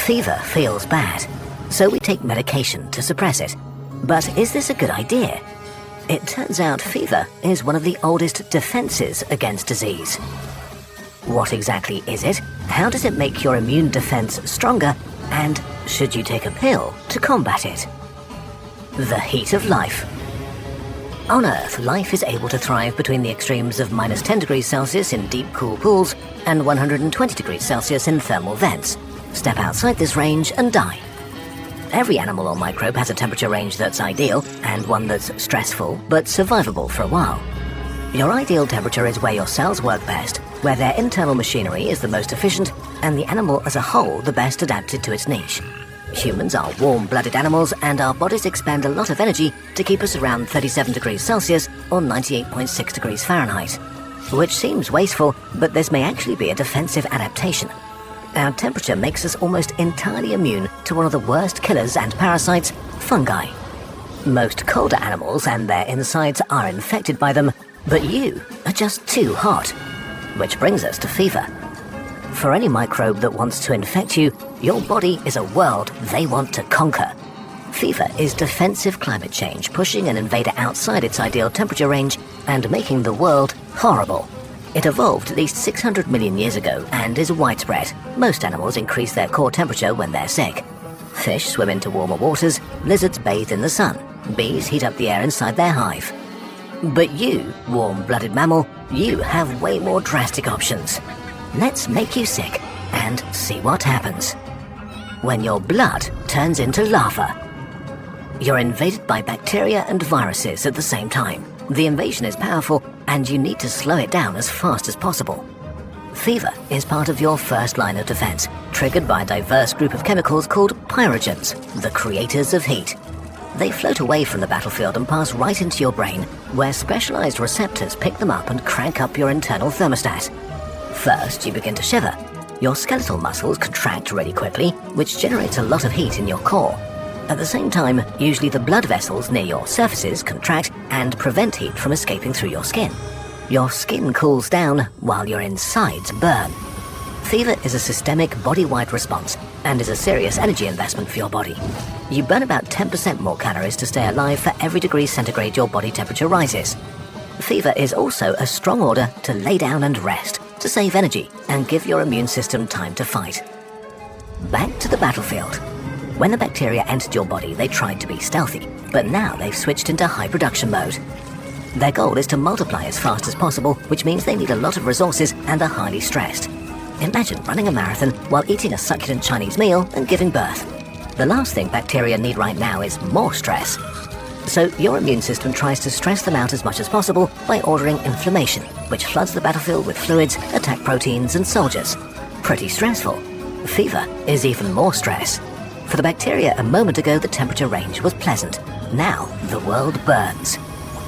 Fever feels bad, so we take medication to suppress it. But is this a good idea? It turns out fever is one of the oldest defenses against disease. What exactly is it? How does it make your immune defense stronger? And should you take a pill to combat it? The heat of life. On Earth, life is able to thrive between the extremes of -10 degrees Celsius in deep, cool pools and 120 degrees Celsius in thermal vents. Step outside this range and die. Every animal or microbe has a temperature range that's ideal and one that's stressful but survivable for a while. Your ideal temperature is where your cells work best, where their internal machinery is the most efficient, and the animal as a whole the best adapted to its niche. Humans are warm-blooded animals, and our bodies expend a lot of energy to keep us around 37 degrees Celsius or 98.6 degrees Fahrenheit. Which seems wasteful, but this may actually be a defensive adaptation. Our temperature makes us almost entirely immune to one of the worst killers and parasites, fungi. Most colder animals and their insides are infected by them, but you are just too hot. Which brings us to fever. For any microbe that wants to infect you, your body is a world they want to conquer. Fever is defensive climate change, pushing an invader outside its ideal temperature range and making the world horrible. It evolved at least 600 million years ago and is widespread. Most animals increase their core temperature when they're sick. Fish swim into warmer waters, lizards bathe in the sun, bees heat up the air inside their hive. But you, warm-blooded mammal, you have way more drastic options. Let's make you sick and see what happens. When your blood turns into lava. You're invaded by bacteria and viruses at the same time. The invasion is powerful, and you need to slow it down as fast as possible. Fever is part of your first line of defense, triggered by a diverse group of chemicals called pathogens, the creators of heat. They float away from the battlefield and pass right into your brain, where specialized receptors pick them up and crank up your internal thermostat. First, you begin to shiver. Your skeletal muscles contract really quickly, which generates a lot of heat in your core. At the same time, usually the blood vessels near your surfaces contract and prevent heat from escaping through your skin. Your skin cools down while your insides burn. Fever is a systemic body-wide response and is a serious energy investment for your body. You burn about 10% more calories to stay alive for every degree centigrade your body temperature rises. Fever is also a strong order to lay down and rest, to save energy and give your immune system time to fight. Back to the battlefield. When the bacteria entered your body, they tried to be stealthy, but now they've switched into high production mode. Their goal is to multiply as fast as possible, which means they need a lot of resources and are highly stressed. Imagine running a marathon while eating a succulent Chinese meal and giving birth. The last thing bacteria need right now is more stress. So your immune system tries to stress them out as much as possible by ordering inflammation, which floods the battlefield with fluids, attack proteins, and soldiers. Pretty stressful. Fever is even more stress. For the bacteria a moment ago, the temperature range was pleasant. Now the world burns.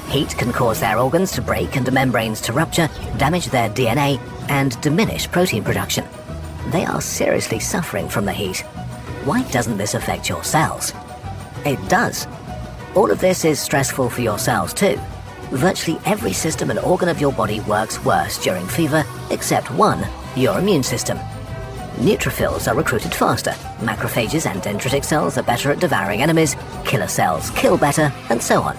Heat can cause their organs to break and the membranes to rupture, damage their DNA, and diminish protein production. They are seriously suffering from the heat. Why doesn't this affect your cells? It does. All of this is stressful for your cells too. Virtually every system and organ of your body works worse during fever, except one, your immune system. Neutrophils are recruited faster, macrophages and dendritic cells are better at devouring enemies, killer cells kill better, and so on.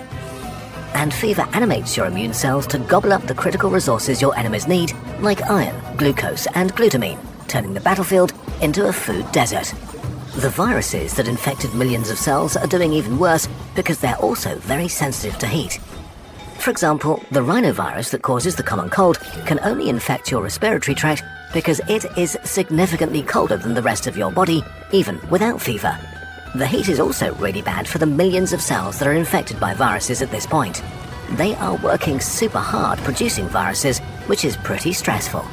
And fever animates your immune cells to gobble up the critical resources your enemies need, like iron, glucose, and glutamine, turning the battlefield into a food desert. The viruses that infected millions of cells are doing even worse because they're also very sensitive to heat. For example, the rhinovirus that causes the common cold can only infect your respiratory tract because it is significantly colder than the rest of your body, even without fever. The heat is also really bad for the millions of cells that are infected by viruses at this point. They are working super hard producing viruses, which is pretty stressful.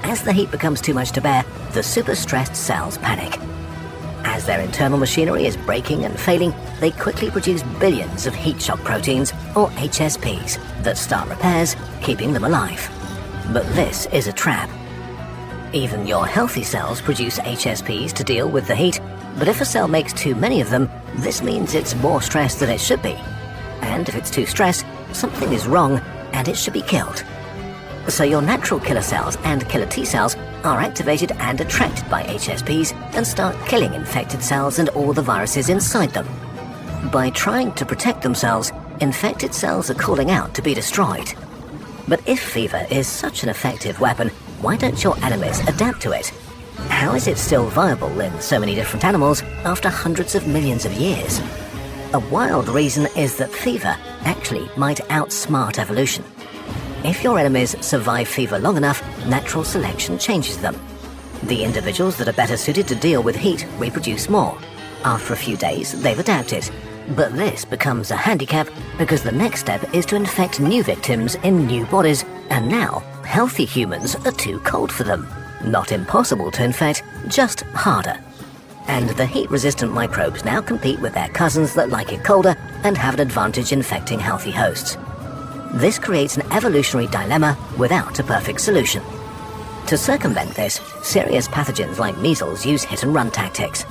As the heat becomes too much to bear, the super stressed cells panic. As their internal machinery is breaking and failing, they quickly produce billions of heat shock proteins, or HSPs, that start repairs, keeping them alive. But this is a trap. Even your healthy cells produce HSPs to deal with the heat, but if a cell makes too many of them, this means it's more stressed than it should be. And if it's too stressed, something is wrong and it should be killed. So your natural killer cells and killer T cells are activated and attracted by HSPs and start killing infected cells and all the viruses inside them. By trying to protect themselves, infected cells are calling out to be destroyed. But if fever is such an effective weapon, why don't your enemies adapt to it? How is it still viable in so many different animals after hundreds of millions of years? A wild reason is that fever actually might outsmart evolution. If your enemies survive fever long enough, natural selection changes them. The individuals that are better suited to deal with heat reproduce more. After a few days, they've adapted. But this becomes a handicap because the next step is to infect new victims in new bodies, and now healthy humans are too cold for them. Not impossible to infect, just harder. And the heat-resistant microbes now compete with their cousins that like it colder and have an advantage infecting healthy hosts. This creates an evolutionary dilemma without a perfect solution. To circumvent this, serious pathogens like measles use hit-and-run tactics.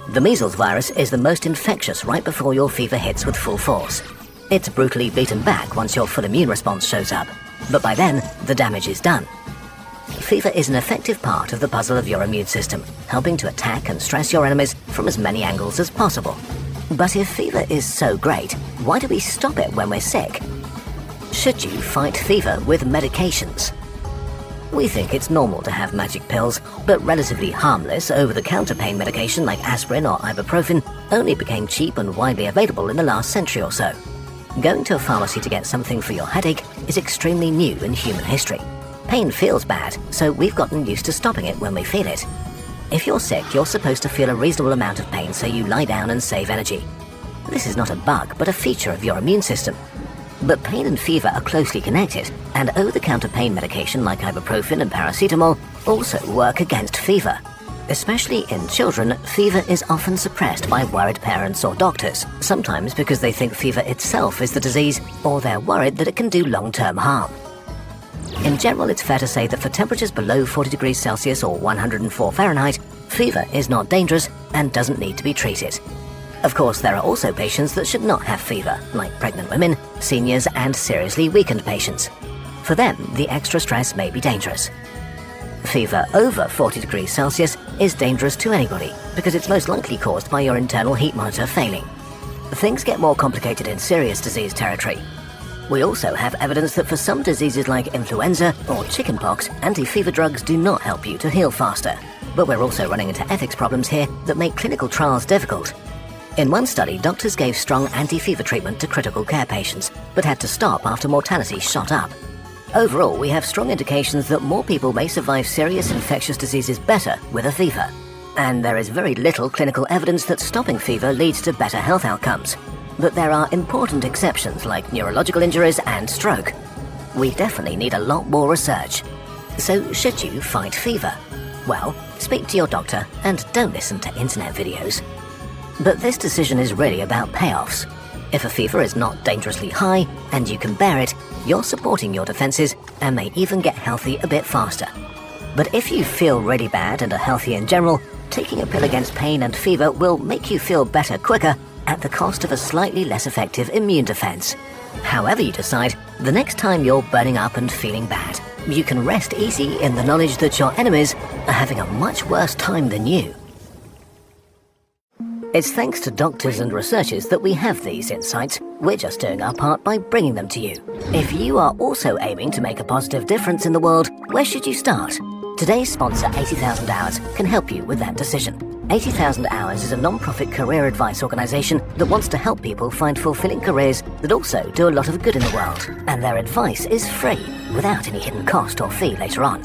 The measles virus is the most infectious right before your fever hits with full force. It's brutally beaten back once your full immune response shows up, but by then, the damage is done. Fever is an effective part of the puzzle of your immune system, helping to attack and stress your enemies from as many angles as possible. But if fever is so great, why do we stop it when we're sick? Should you fight fever with medications? We think it's normal to have magic pills, but relatively harmless over-the-counter pain medication like aspirin or ibuprofen only became cheap and widely available in the last century or so. Going to a pharmacy to get something for your headache is extremely new in human history. Pain feels bad, so we've gotten used to stopping it when we feel it. If you're sick, you're supposed to feel a reasonable amount of pain, so you lie down and save energy. This is not a bug, but a feature of your immune system. But pain and fever are closely connected, and over-the-counter pain medication like ibuprofen and paracetamol also work against fever. Especially in children, fever is often suppressed by worried parents or doctors, sometimes because they think fever itself is the disease, or they're worried that it can do long-term harm. In general, it's fair to say that for temperatures below 40 degrees Celsius or 104 Fahrenheit, fever is not dangerous and doesn't need to be treated. Of course, there are also patients that should not have fever, like pregnant women, seniors, and seriously weakened patients. For them, the extra stress may be dangerous. Fever over 40 degrees Celsius is dangerous to anybody because it's most likely caused by your internal heat monitor failing. Things get more complicated in serious disease territory. We also have evidence that for some diseases like influenza or chickenpox, anti-fever drugs do not help you to heal faster. But we're also running into ethics problems here that make clinical trials difficult. In one study, doctors gave strong anti-fever treatment to critical care patients, but had to stop after mortality shot up. Overall, we have strong indications that more people may survive serious infectious diseases better with a fever. And there is very little clinical evidence that stopping fever leads to better health outcomes. But there are important exceptions like neurological injuries and stroke. We definitely need a lot more research. So should you fight fever? Well, speak to your doctor and don't listen to internet videos. But this decision is really about payoffs. If a fever is not dangerously high and you can bear it, you're supporting your defenses and may even get healthy a bit faster. But if you feel really bad and are healthy in general, taking a pill against pain and fever will make you feel better quicker at the cost of a slightly less effective immune defense. However you decide, the next time you're burning up and feeling bad, you can rest easy in the knowledge that your enemies are having a much worse time than you. It's thanks to doctors and researchers that we have these insights. We're just doing our part by bringing them to you. If you are also aiming to make a positive difference in the world, where should you start? Today's sponsor, 80,000 Hours, can help you with that decision. 80,000 Hours is a non-profit career advice organization that wants to help people find fulfilling careers that also do a lot of good in the world. And their advice is free, without any hidden cost or fee later on.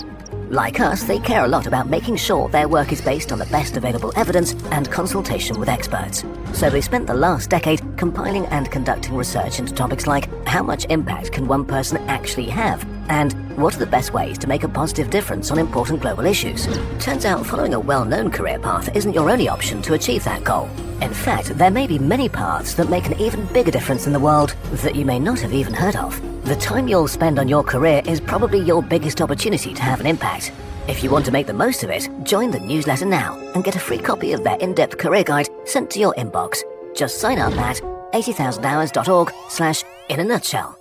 Like us, they care a lot about making sure their work is based on the best available evidence and consultation with experts. So they spent the last decade compiling and conducting research into topics like how much impact can one person actually have, and what are the best ways to make a positive difference on important global issues. Turns out following a well-known career path isn't your only option to achieve that goal. In fact, there may be many paths that make an even bigger difference in the world that you may not have even heard of. The time you'll spend on your career is probably your biggest opportunity to have an impact. If you want to make the most of it, join the newsletter now and get a free copy of their in-depth career guide sent to your inbox. Just sign up at 80,000hours.org/in-a-nutshell.